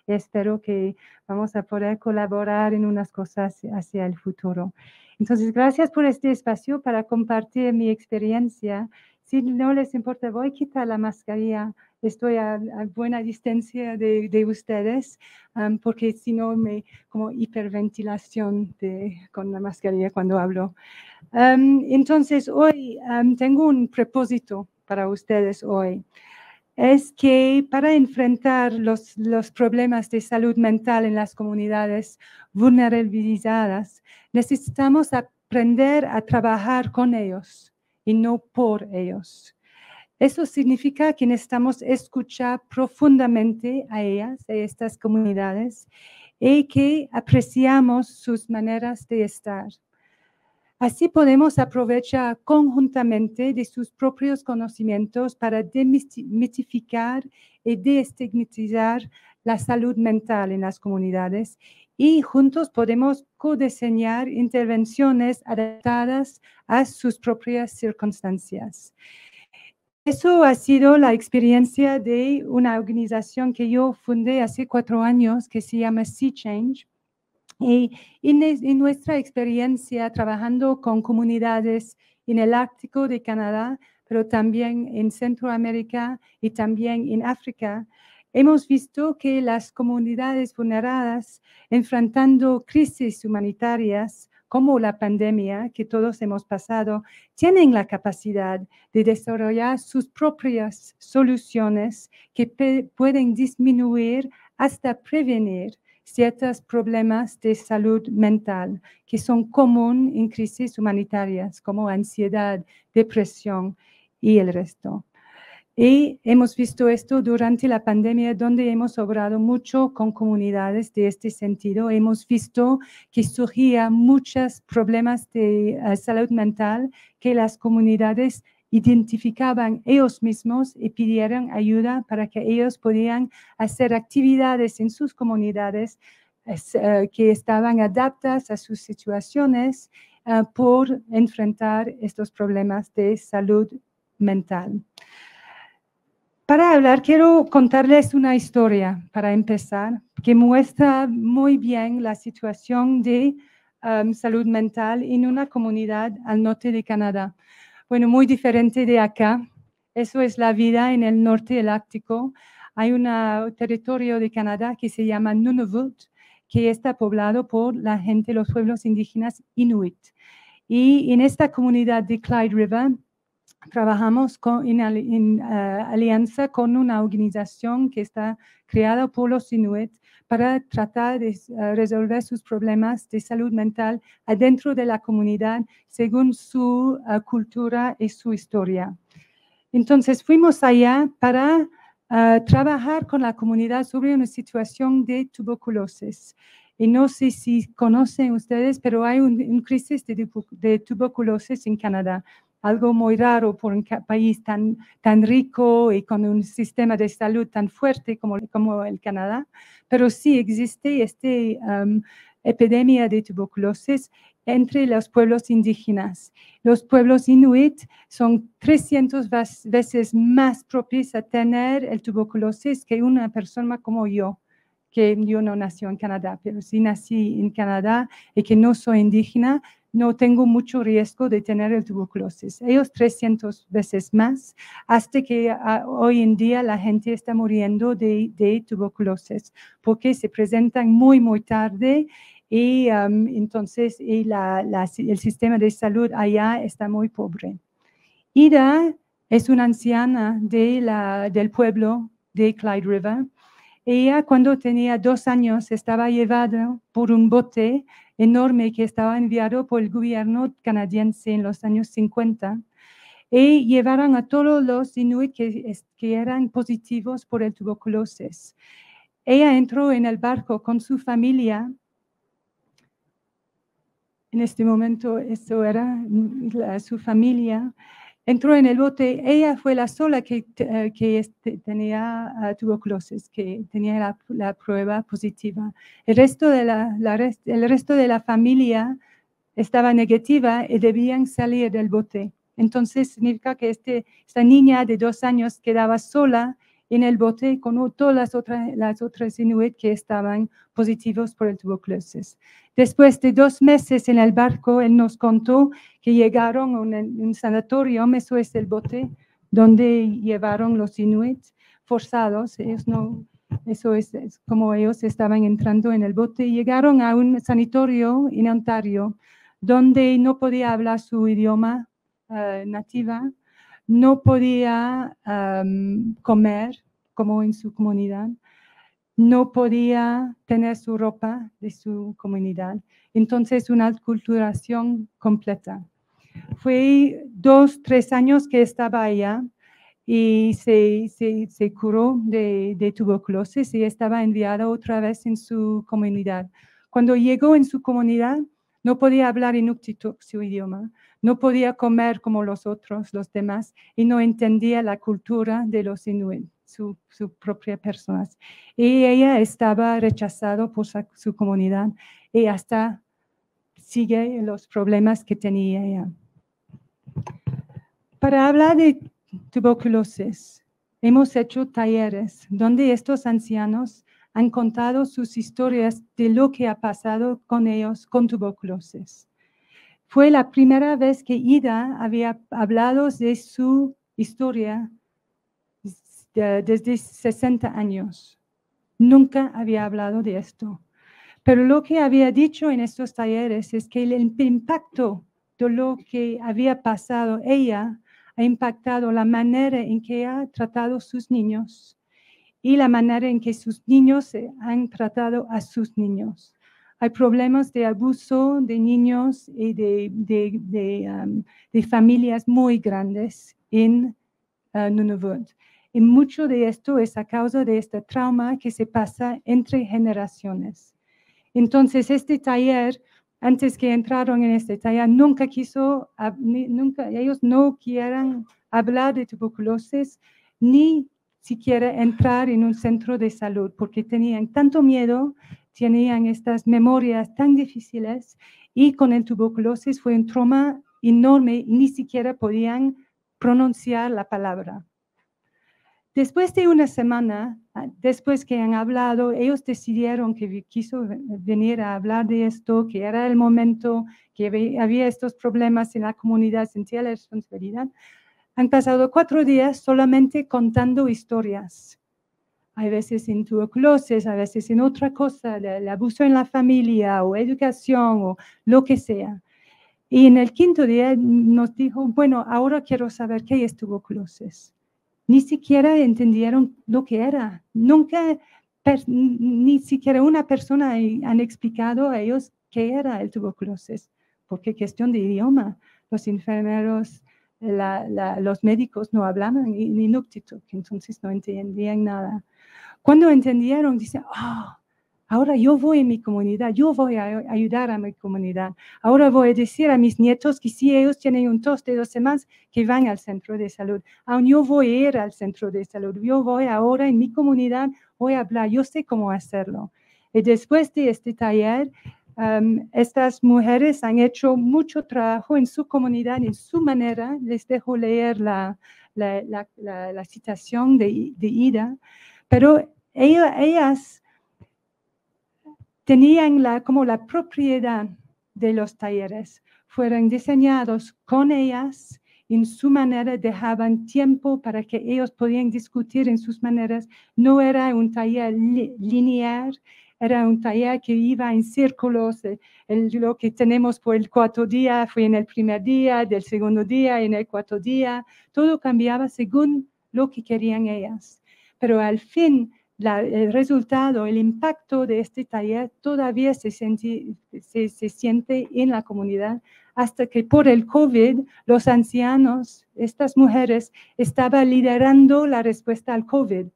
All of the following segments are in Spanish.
Espero que vamos a poder colaborar en unas cosas hacia el futuro. Entonces, gracias por este espacio para compartir mi experiencia. Si no les importa, voy a quitar la mascarilla. Estoy a buena distancia de ustedes, porque si no me como hiperventilación con la mascarilla cuando hablo. Entonces, hoy tengo un propósito para ustedes hoy. Es que para enfrentar los problemas de salud mental en las comunidades vulnerabilizadas, necesitamos aprender a trabajar con ellos y no por ellos. Eso significa que necesitamos escuchar profundamente a ellas, a estas comunidades, y que apreciamos sus maneras de estar. Así podemos aprovechar conjuntamente de sus propios conocimientos para demitificar y desestigmatizar la salud mental en las comunidades y juntos podemos codiseñar intervenciones adaptadas a sus propias circunstancias. Eso ha sido la experiencia de una organización que yo fundé hace 4 años que se llama Sea Change. Y en nuestra experiencia trabajando con comunidades en el Ártico de Canadá, pero también en Centroamérica y también en África, hemos visto que las comunidades vulneradas enfrentando crisis humanitarias como la pandemia que todos hemos pasado, tienen la capacidad de desarrollar sus propias soluciones que pueden disminuir hasta prevenir ciertos problemas de salud mental que son comunes en crisis humanitarias como ansiedad, depresión y el resto. Y hemos visto esto durante la pandemia, donde hemos obrado mucho con comunidades de este sentido. Hemos visto que surgían muchos problemas de salud mental que las comunidades identificaban ellos mismos y pidieron ayuda para que ellos podían hacer actividades en sus comunidades que estaban adaptadas a sus situaciones por enfrentar estos problemas de salud mental. Para hablar, quiero contarles una historia para empezar, que muestra muy bien la situación de salud mental en una comunidad al norte de Canadá. Bueno, muy diferente de acá. Eso es la vida en el norte del Ártico. Hay un territorio de Canadá que se llama Nunavut, que está poblado por la gente, los pueblos indígenas Inuit. Y en esta comunidad de Clyde River, trabajamos en alianza con una organización que está creada por los Inuit para tratar de resolver sus problemas de salud mental adentro de la comunidad según su cultura y su historia. Entonces fuimos allá para trabajar con la comunidad sobre una situación de tuberculosis. Y no sé si conocen ustedes, pero hay una crisis de tuberculosis en Canadá. Algo muy raro por un país tan rico y con un sistema de salud tan fuerte como el Canadá, pero sí existe esta epidemia de tuberculosis entre los pueblos indígenas. Los pueblos inuit son 300 veces más propios a tener el tuberculosis que una persona como yo, que yo no nací en Canadá, pero sí nací en Canadá y que no soy indígena, no tengo mucho riesgo de tener el tuberculosis. Ellos 300 veces más, hasta que hoy en día la gente está muriendo de tuberculosis, porque se presentan muy, muy tarde y entonces el sistema de salud allá está muy pobre. Ida es una anciana del pueblo de Clyde River. Ella, cuando tenía 2 años, estaba llevada por un bote enorme que estaba enviado por el gobierno canadiense en los años 50 y llevaron a todos los inuit que eran positivos por el tuberculosis. Ella entró en el barco con su familia. En este momento, eso era su familia. Entró en el bote. Ella fue la sola que tenía tuberculosis, que tenía la prueba positiva. El resto de la familia estaba negativa y debían salir del bote. Entonces, significa que esta niña de 2 años quedaba sola en el bote con todas las otras inuit que estaban positivos por el tuberculosis. Después de 2 meses en el barco, él nos contó que llegaron a un sanatorio, eso es el bote, donde llevaron los inuit forzados, ellos no, eso es como ellos estaban entrando en el bote, y llegaron a un sanatorio en Ontario, donde no podía hablar su idioma nativa, no podía comer como en su comunidad, no podía tener su ropa de su comunidad. Entonces, una aculturación completa. Fue 2, 3 años que estaba allá y se curó de tuberculosis y estaba enviado otra vez en su comunidad. Cuando llegó en su comunidad, no podía hablar Inuktitut, su idioma, no podía comer como los otros, los demás, y no entendía la cultura de los Inuit, su propia persona. Y ella estaba rechazada por su comunidad y hasta sigue los problemas que tenía ella. Para hablar de tuberculosis, hemos hecho talleres donde estos ancianos han contado sus historias de lo que ha pasado con ellos con tuberculosis. Fue la primera vez que Ida había hablado de su historia desde 60 años. Nunca había hablado de esto. Pero lo que había dicho en estos talleres es que el impacto de lo que había pasado ella ha impactado la manera en que ha tratado a sus niños y la manera en que sus niños han tratado a sus niños. Hay problemas de abuso de niños y de familias muy grandes en Nunavut. Y mucho de esto es a causa de este trauma que se pasa entre generaciones. Entonces, este taller, antes que entraron en este taller, ellos no quieren hablar de tuberculosis, ni siquiera entrar en un centro de salud, porque tenían tanto miedo, tenían estas memorias tan difíciles, y con el tuberculosis fue un trauma enorme y ni siquiera podían pronunciar la palabra. Después de una semana, después que han hablado, ellos decidieron que quiso venir a hablar de esto, que era el momento, que había estos problemas en la comunidad, sentía la responsabilidad. Han pasado 4 días solamente contando historias. Hay veces en tuberculosis, a veces en otra cosa, el abuso en la familia o educación o lo que sea. Y en el 5.º día nos dijo, bueno, ahora quiero saber qué es tuberculosis. Ni siquiera entendieron lo que era. Nunca, ni siquiera una persona han explicado a ellos qué era el tuberculosis, porque cuestión de idioma. Los enfermeros, los médicos no hablaban ni Inuktitut, entonces no entendían nada. Cuando entendieron, dicen, ahora yo voy en mi comunidad, yo voy a ayudar a mi comunidad. Ahora voy a decir a mis nietos que si ellos tienen un tos de 2 semanas, que van al centro de salud. Aún yo voy a ir al centro de salud. Yo voy ahora en mi comunidad, voy a hablar, yo sé cómo hacerlo. Y después de este taller, estas mujeres han hecho mucho trabajo en su comunidad, en su manera. Les dejo leer la citación de Ida. Pero ellas tenían como la propiedad de los talleres. Fueron diseñados con ellas, en su manera dejaban tiempo para que ellos podían discutir en sus maneras. No era un taller lineal, era un taller que iba en círculos. Lo que tenemos por el 4 día fue en el primer día, del segundo día, en el 4 día. Todo cambiaba según lo que querían ellas. Pero al fin, el resultado, el impacto de este taller todavía se siente en la comunidad, hasta que por el COVID, los ancianos, estas mujeres, estaban liderando la respuesta al COVID,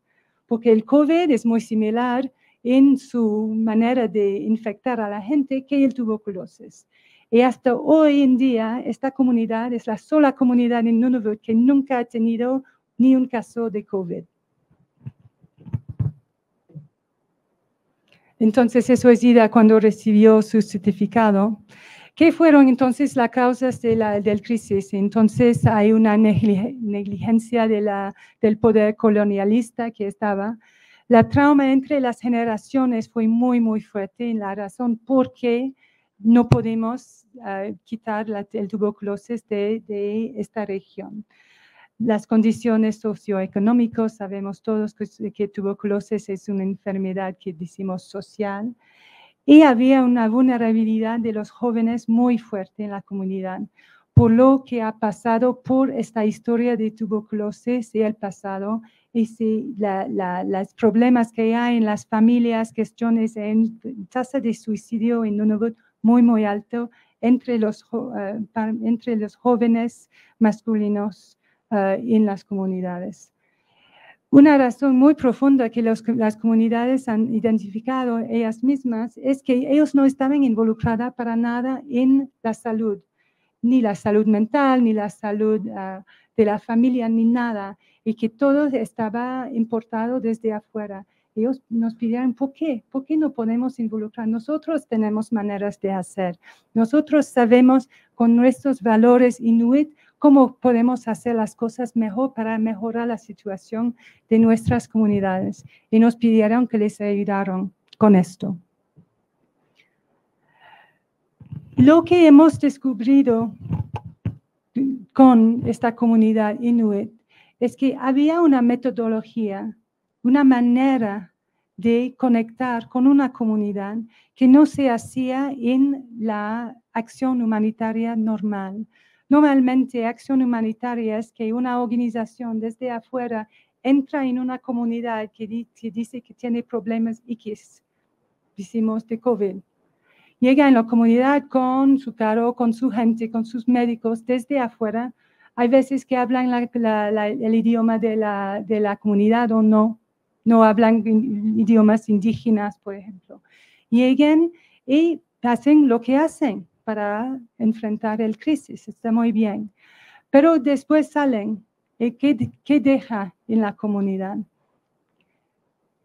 porque el COVID es muy similar en su manera de infectar a la gente que el tuberculosis. Y hasta hoy en día, esta comunidad es la sola comunidad en Nunavut que nunca ha tenido ni un caso de COVID. Entonces, eso es Ida cuando recibió su certificado, ¿Qué fueron entonces las causas del crisis? Entonces hay una negligencia del poder colonialista que estaba. La trauma entre las generaciones fue muy, muy fuerte y la razón por qué no podemos quitar el tuberculosis de esta región. Las condiciones socioeconómicas, sabemos todos que tuberculosis es una enfermedad que decimos social. Y había una vulnerabilidad de los jóvenes muy fuerte en la comunidad, por lo que ha pasado por esta historia de tuberculosis y el pasado, y los problemas que hay en las familias, cuestiones en tasa de suicidio en Nunavut muy, muy alto entre los jóvenes masculinos en las comunidades. Una razón muy profunda que las comunidades han identificado ellas mismas es que ellos no estaban involucradas para nada en la salud, ni la salud mental, ni la salud de la familia, ni nada, y que todo estaba importado desde afuera. Ellos nos pidieron, ¿por qué? ¿Por qué no podemos involucrar? Nosotros tenemos maneras de hacer. Nosotros sabemos con nuestros valores inuit cómo podemos hacer las cosas mejor para mejorar la situación de nuestras comunidades. Y nos pidieron que les ayudaran con esto. Lo que hemos descubierto con esta comunidad inuit es que había una metodología, una manera de conectar con una comunidad que no se hacía en la acción humanitaria normal. Normalmente, acción humanitaria es que una organización desde afuera entra en una comunidad que dice que tiene problemas X, decimos de COVID. Llega en la comunidad con su carro, con su gente, con sus médicos desde afuera. Hay veces que hablan el idioma de la comunidad o no hablan idiomas indígenas, por ejemplo. Llegan y hacen lo que hacen para enfrentar el crisis, está muy bien. Pero después salen, ¿y qué deja en la comunidad?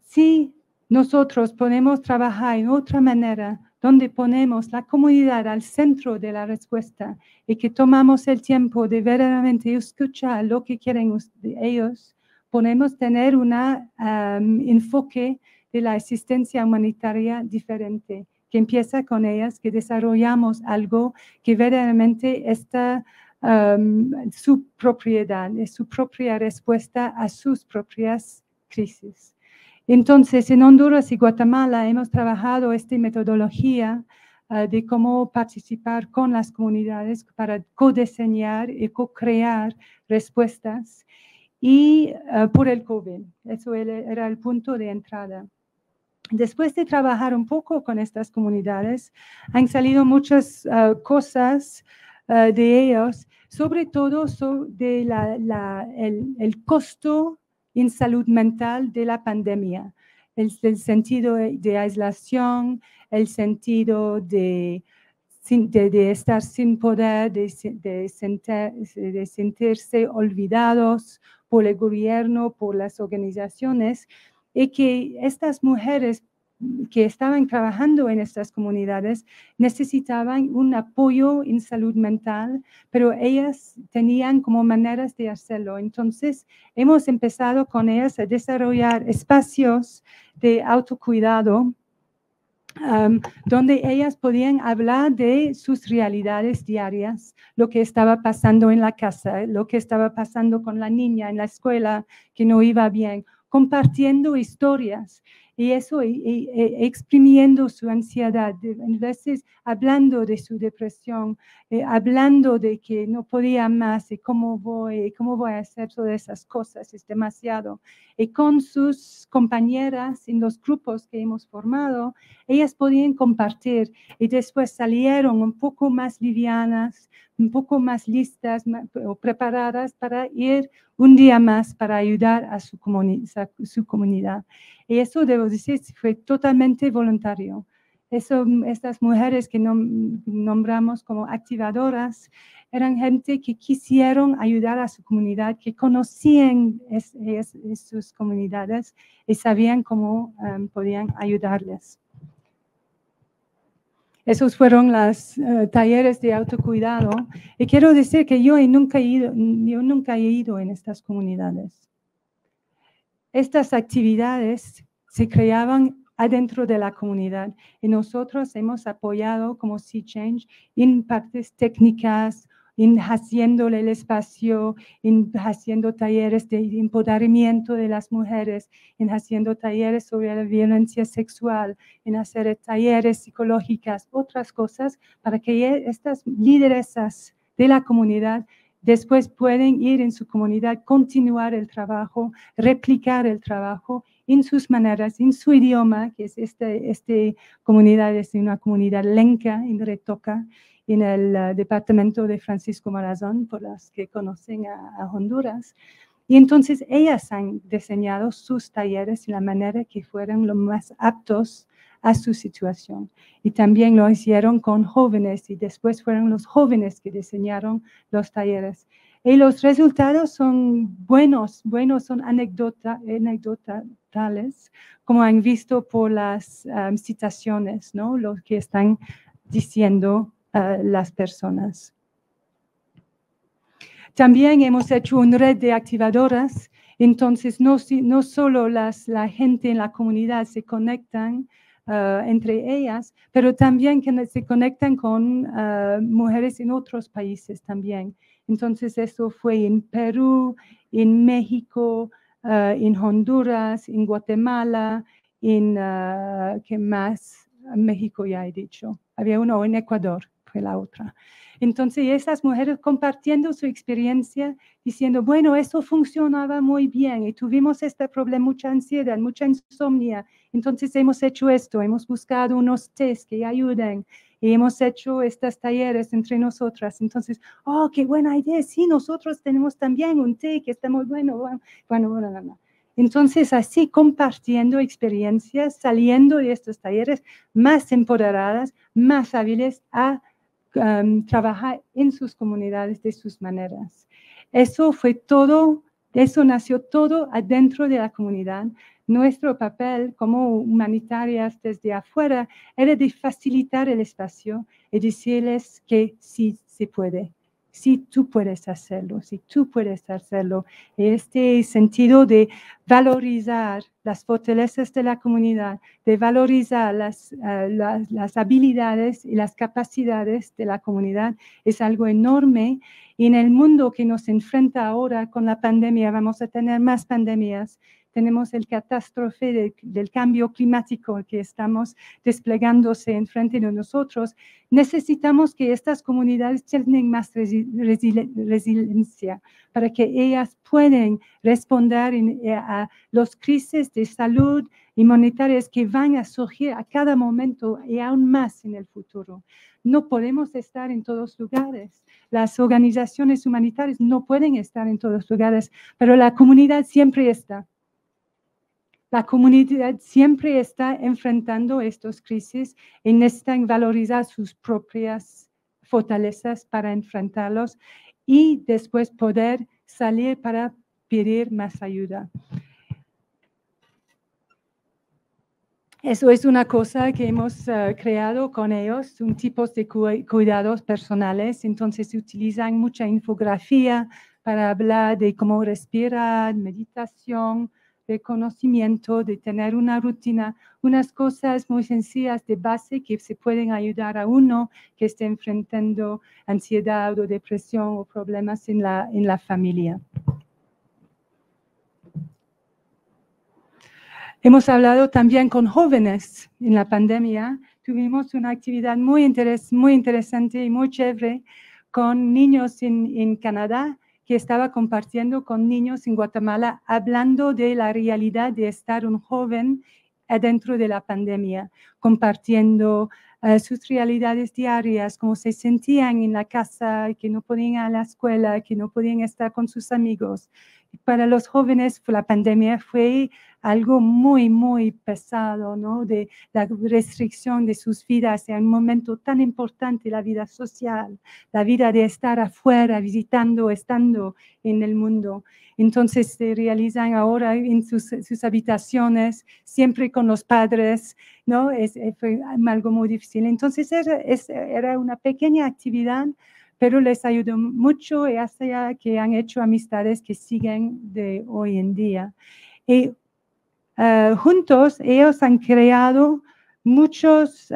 Si nosotros podemos trabajar en otra manera, donde ponemos la comunidad al centro de la respuesta y que tomamos el tiempo de verdaderamente escuchar lo que quieren ellos, podemos tener un enfoque de la asistencia humanitaria diferente, que empieza con ellas, que desarrollamos algo que verdaderamente está su propiedad, es su propia respuesta a sus propias crisis. Entonces, en Honduras y Guatemala hemos trabajado esta metodología de cómo participar con las comunidades para co-diseñar y co-crear respuestas y por el COVID. Eso era el punto de entrada. Después de trabajar un poco con estas comunidades, han salido muchas cosas de ellos, sobre todo sobre el costo en salud mental de la pandemia, el sentido de aislación, el sentido de estar sin poder, de sentirse olvidados por el gobierno, por las organizaciones, y que estas mujeres que estaban trabajando en estas comunidades necesitaban un apoyo en salud mental, pero ellas tenían como maneras de hacerlo. Entonces, hemos empezado con ellas a desarrollar espacios de autocuidado donde ellas podían hablar de sus realidades diarias, lo que estaba pasando en la casa, lo que estaba pasando con la niña en la escuela que no iba bien, compartiendo historias y eso exprimiendo su ansiedad, a veces hablando de su depresión, hablando de que no podía más y cómo voy a hacer todas esas cosas, es demasiado. Y con sus compañeras en los grupos que hemos formado, ellas podían compartir y después salieron un poco más livianas, un poco más listas o preparadas para ir un día más para ayudar a su comunidad. Y eso, debo decir, fue totalmente voluntario. Estas mujeres que nombramos como activadoras eran gente que quisieron ayudar a su comunidad, que conocían sus comunidades y sabían cómo podían ayudarles. Esos fueron los talleres de autocuidado. Y quiero decir que yo nunca he ido en estas comunidades. Estas actividades se creaban adentro de la comunidad y nosotros hemos apoyado como Sea Change en partes técnicas, en haciéndole el espacio, en haciendo talleres de empoderamiento de las mujeres, en haciendo talleres sobre la violencia sexual, en hacer talleres psicológicas, otras cosas, para que estas lideresas de la comunidad después pueden ir en su comunidad, continuar el trabajo, replicar el trabajo en sus maneras, en su idioma, que es esta comunidad es una comunidad lenca en Retoca, en el departamento de Francisco Morazán, por las que conocen a Honduras. Y entonces ellas han diseñado sus talleres de la manera que fueran lo más aptos a su situación. Y también lo hicieron con jóvenes y después fueron los jóvenes que diseñaron los talleres. Y los resultados son buenos, son anecdotales, como han visto por las citaciones, ¿no? Lo que están diciendo las personas. También hemos hecho una red de activadoras, entonces no solo la gente en la comunidad se conectan entre ellas, pero también que se conectan con mujeres en otros países también. Entonces eso fue en Perú, en México, en Honduras, en Guatemala, en, ¿qué más? México ya he dicho. Había uno en Ecuador, fue la otra. Entonces, esas mujeres compartiendo su experiencia, diciendo, bueno, eso funcionaba muy bien y tuvimos este problema, mucha ansiedad, mucha insomnia. Entonces, hemos hecho esto, hemos buscado unos test que ayuden y hemos hecho estos talleres entre nosotras. Entonces, oh, qué buena idea. Sí, nosotros tenemos también un té que está muy bueno. Bueno. Entonces, así compartiendo experiencias, saliendo de estos talleres más empoderadas, más hábiles a trabajar en sus comunidades de sus maneras. Eso nació todo adentro de la comunidad. Nuestro papel como humanitarias desde afuera era de facilitar el espacio y decirles que sí se puede. Si tú puedes hacerlo, si tú puedes hacerlo. Este sentido de valorizar las fortalezas de la comunidad, de valorizar las habilidades y las capacidades de la comunidad es algo enorme. Y en el mundo que nos enfrenta ahora con la pandemia, vamos a tener más pandemias. Tenemos el catástrofe del cambio climático que estamos desplegándose enfrente de nosotros. Necesitamos que estas comunidades tengan más resiliencia para que ellas puedan responder a las crisis de salud y monetarias que van a surgir a cada momento y aún más en el futuro. No podemos estar en todos lugares. Las organizaciones humanitarias no pueden estar en todos lugares, pero la comunidad siempre está. La comunidad siempre está enfrentando estas crisis y necesitan valorizar sus propias fortalezas para enfrentarlos y después poder salir para pedir más ayuda. Eso es una cosa que hemos creado con ellos, un tipo de cuidados personales. Entonces utilizan mucha infografía para hablar de cómo respirar, meditación, de conocimiento, de tener una rutina, unas cosas muy sencillas de base que se pueden ayudar a uno que esté enfrentando ansiedad o depresión o problemas en la familia. Hemos hablado también con jóvenes en la pandemia. Tuvimos una actividad muy interesante y muy chévere con niños en Canadá que estaba compartiendo con niños en Guatemala, hablando de la realidad de estar un joven dentro de la pandemia, compartiendo sus realidades diarias, cómo se sentían en la casa, que no podían ir a la escuela, que no podían estar con sus amigos. Para los jóvenes, la pandemia fue algo muy, muy pesado, ¿no? De la restricción de sus vidas en un momento tan importante, la vida social, la vida de estar afuera, visitando, estando en el mundo. Entonces se realizan ahora en sus habitaciones, siempre con los padres, ¿no? Fue algo muy difícil. Entonces era una pequeña actividad, pero les ayudó mucho y hasta que han hecho amistades que siguen de hoy en día. Y juntos ellos han creado muchos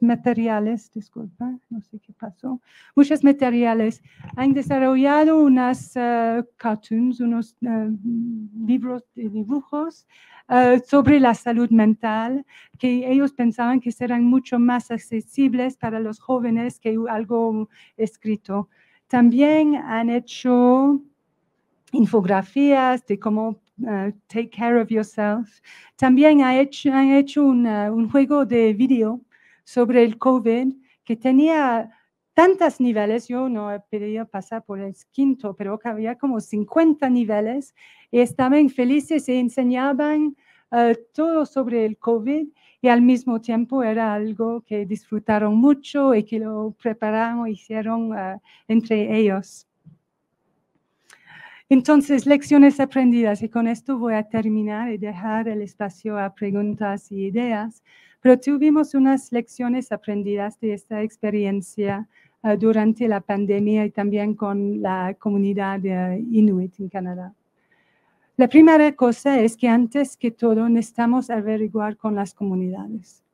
materiales, disculpa, no sé qué pasó, muchos materiales. Han desarrollado unas cartoons, unos libros de dibujos sobre la salud mental, que ellos pensaban que serán mucho más accesibles para los jóvenes que algo escrito. También han hecho infografías de cómo take care of yourself. También han hecho un juego de video sobre el COVID que tenía tantos niveles. Yo no he podido pasar por el quinto, pero había como 50 niveles y estaban felices y enseñaban todo sobre el COVID y al mismo tiempo era algo que disfrutaron mucho y que lo prepararon, hicieron entre ellos. Entonces, lecciones aprendidas, y con esto voy a terminar y dejar el espacio a preguntas y ideas, pero tuvimos unas lecciones aprendidas de esta experiencia durante la pandemia y también con la comunidad Inuit en Canadá. La primera cosa es que antes que todo necesitamos averiguar con las comunidades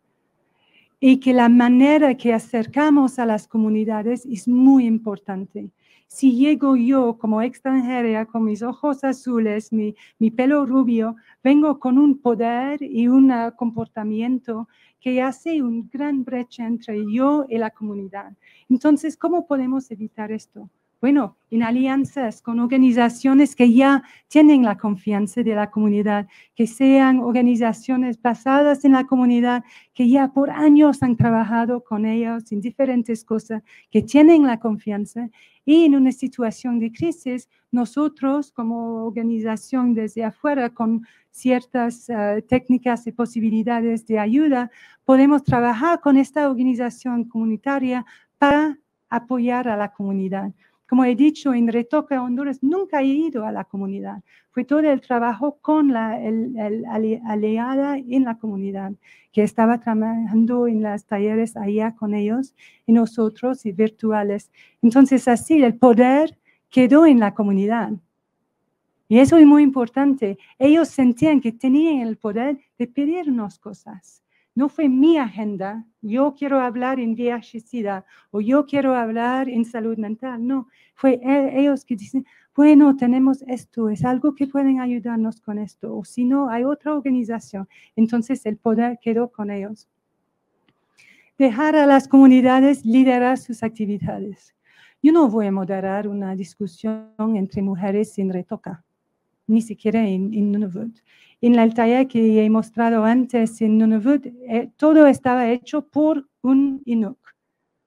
y que la manera que acercamos a las comunidades es muy importante. Si llego yo como extranjera con mis ojos azules, mi pelo rubio, vengo con un poder y un comportamiento que hace una gran brecha entre yo y la comunidad. Entonces, ¿cómo podemos evitar esto? Bueno, en alianzas con organizaciones que ya tienen la confianza de la comunidad, que sean organizaciones basadas en la comunidad, que ya por años han trabajado con ellos en diferentes cosas, que tienen la confianza. Y en una situación de crisis, nosotros como organización desde afuera, con ciertas técnicas y posibilidades de ayuda, podemos trabajar con esta organización comunitaria para apoyar a la comunidad. Como he dicho, en Retoque, Honduras, nunca he ido a la comunidad. Fue todo el trabajo con la aliada en la comunidad, que estaba trabajando en los talleres allá con ellos y nosotros y virtuales. Entonces, así el poder quedó en la comunidad. Y eso es muy importante. Ellos sentían que tenían el poder de pedirnos cosas. No fue mi agenda, yo quiero hablar en VIH-Sida o yo quiero hablar en salud mental. No, fue ellos que dicen, bueno, tenemos esto, es algo que pueden ayudarnos con esto. O si no, hay otra organización. Entonces el poder quedó con ellos. Dejar a las comunidades liderar sus actividades. Yo no voy a moderar una discusión entre mujeres en Retoca, ni siquiera en Nunavut. En el taller que he mostrado antes en Nunavut, todo estaba hecho por un Inuk,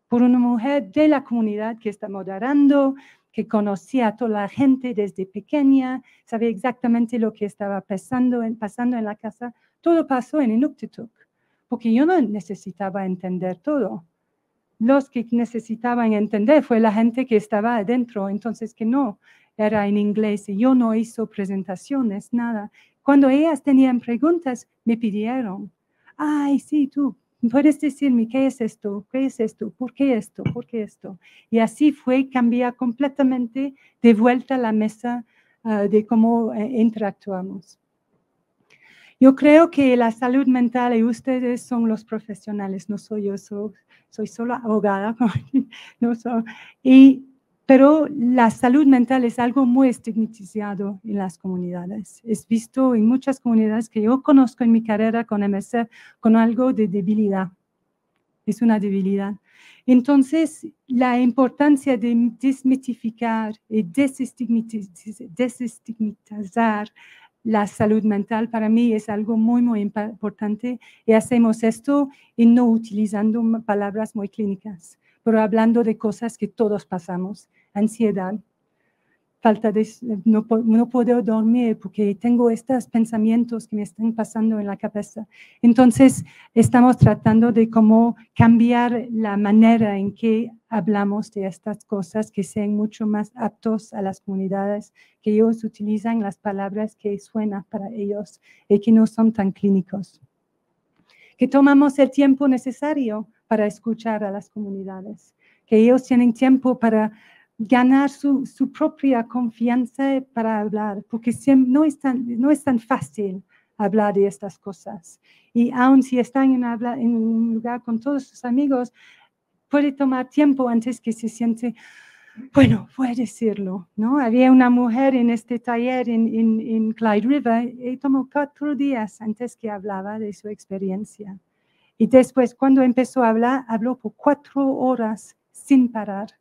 por una mujer de la comunidad que está moderando, que conocía a toda la gente desde pequeña, sabía exactamente lo que estaba pasando en la casa. Todo pasó en Inuktitut, porque yo no necesitaba entender todo. Los que necesitaban entender fue la gente que estaba adentro, entonces que no era en inglés y yo no hice presentaciones, nada. Cuando ellas tenían preguntas, me pidieron, ay, sí, tú puedes decirme qué es esto, qué es esto, por qué esto, por qué esto. Y así fue cambiar completamente de vuelta a la mesa de cómo interactuamos. Yo creo que la salud mental y ustedes son los profesionales, no soy yo, soy solo abogada, no pero la salud mental es algo muy estigmatizado en las comunidades. Es visto en muchas comunidades que yo conozco en mi carrera con MSF con algo de debilidad. Es una debilidad. Entonces, la importancia de desmitificar y desestigmatizar la salud mental para mí es algo muy, muy importante y hacemos esto y no utilizando palabras muy clínicas, pero hablando de cosas que todos pasamos, ansiedad, falta de, no puedo dormir porque tengo estos pensamientos que me están pasando en la cabeza. Entonces, estamos tratando de cómo cambiar la manera en que hablamos de estas cosas, que sean mucho más aptos a las comunidades, que ellos utilizan las palabras que suenan para ellos y que no son tan clínicos. Que tomamos el tiempo necesario para escuchar a las comunidades, que ellos tienen tiempo para ganar su propia confianza para hablar, porque no es tan fácil hablar de estas cosas. Y aun si están en un lugar con todos sus amigos, puede tomar tiempo antes que se siente, bueno, voy a decirlo, ¿no? Había una mujer en este taller en Clyde River y tomó 4 días antes que hablaba de su experiencia. Y después, cuando empezó a hablar, habló por 4 horas sin parar.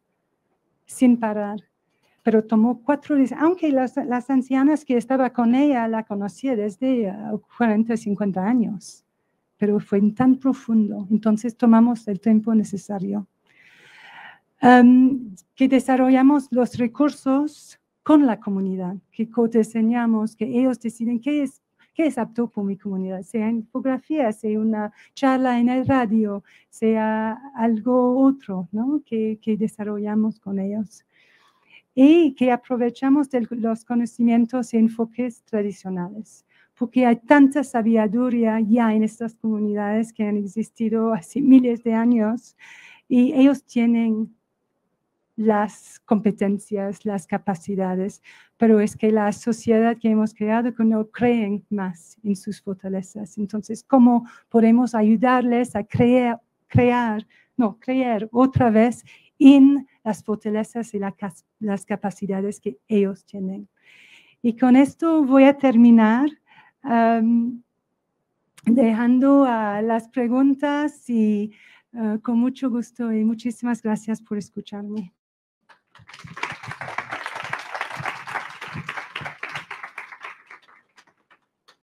Pero tomó 4 días, aunque las ancianas que estaban con ella la conocía desde 40, 50 años, pero fue tan profundo. Entonces tomamos el tiempo necesario. Que desarrollamos los recursos con la comunidad, que co-diseñamos, que ellos deciden qué es apto por mi comunidad, sea infografía, sea una charla en el radio, sea algo otro, ¿no? que desarrollamos con ellos. Y que aprovechamos de los conocimientos y enfoques tradicionales, porque hay tanta sabiduría ya en estas comunidades que han existido hace miles de años y ellos tienen las competencias, las capacidades, pero es que la sociedad que hemos creado que no creen más en sus fortalezas. Entonces, ¿cómo podemos ayudarles a creer otra vez en las fortalezas y las capacidades que ellos tienen? Y con esto voy a terminar dejando las preguntas y con mucho gusto y muchísimas gracias por escucharme.